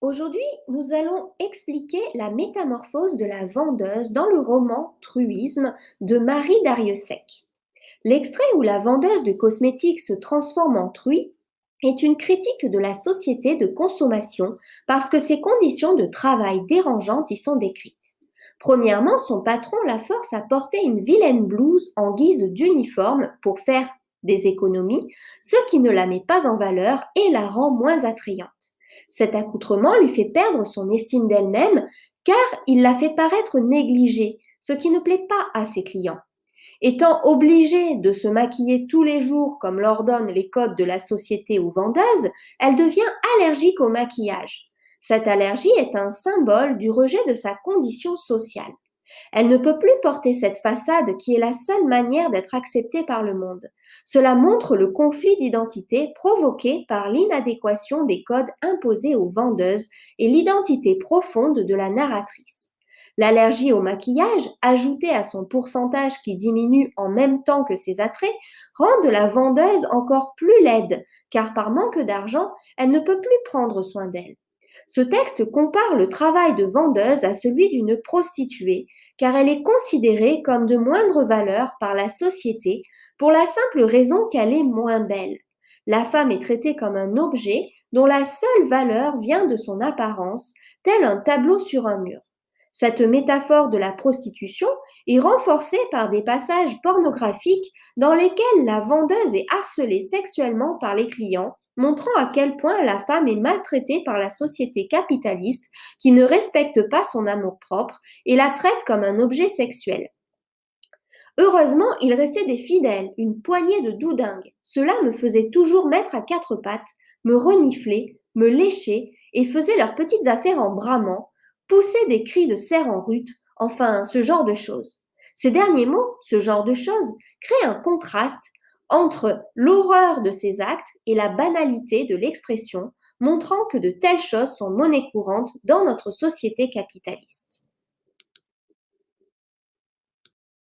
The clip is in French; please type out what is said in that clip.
Aujourd'hui, nous allons expliquer la métamorphose de la vendeuse dans le roman Truisme de Marie Darrieussecq. L'extrait où la vendeuse de cosmétiques se transforme en truie est une critique de la société de consommation parce que ses conditions de travail dérangeantes y sont décrites. Premièrement, son patron la force à porter une vilaine blouse en guise d'uniforme pour faire des économies, ce qui ne la met pas en valeur et la rend moins attrayante. Cet accoutrement lui fait perdre son estime d'elle-même car il la fait paraître négligée, ce qui ne plaît pas à ses clients. Étant obligée de se maquiller tous les jours comme l'ordonnent les codes de la société aux vendeuses, elle devient allergique au maquillage. Cette allergie est un symbole du rejet de sa condition sociale. Elle ne peut plus porter cette façade qui est la seule manière d'être acceptée par le monde. Cela montre le conflit d'identité provoqué par l'inadéquation des codes imposés aux vendeuses et l'identité profonde de la narratrice. L'allergie au maquillage, ajoutée à son pourcentage qui diminue en même temps que ses attraits, rend de la vendeuse encore plus laide, car par manque d'argent, elle ne peut plus prendre soin d'elle. Ce texte compare le travail de vendeuse à celui d'une prostituée, car elle est considérée comme de moindre valeur par la société pour la simple raison qu'elle est moins belle. La femme est traitée comme un objet dont la seule valeur vient de son apparence, tel un tableau sur un mur. Cette métaphore de la prostitution est renforcée par des passages pornographiques dans lesquels la vendeuse est harcelée sexuellement par les clients, montrant à quel point la femme est maltraitée par la société capitaliste qui ne respecte pas son amour-propre et la traite comme un objet sexuel. Heureusement, il restait des fidèles, une poignée de doudingues. Cela me faisait toujours mettre à quatre pattes, me renifler, me lécher et faisait leurs petites affaires en bramant, pousser des cris de cerf en rut, enfin ce genre de choses. Ces derniers mots, ce genre de choses, créent un contraste entre l'horreur de ces actes et la banalité de l'expression, montrant que de telles choses sont monnaie courante dans notre société capitaliste.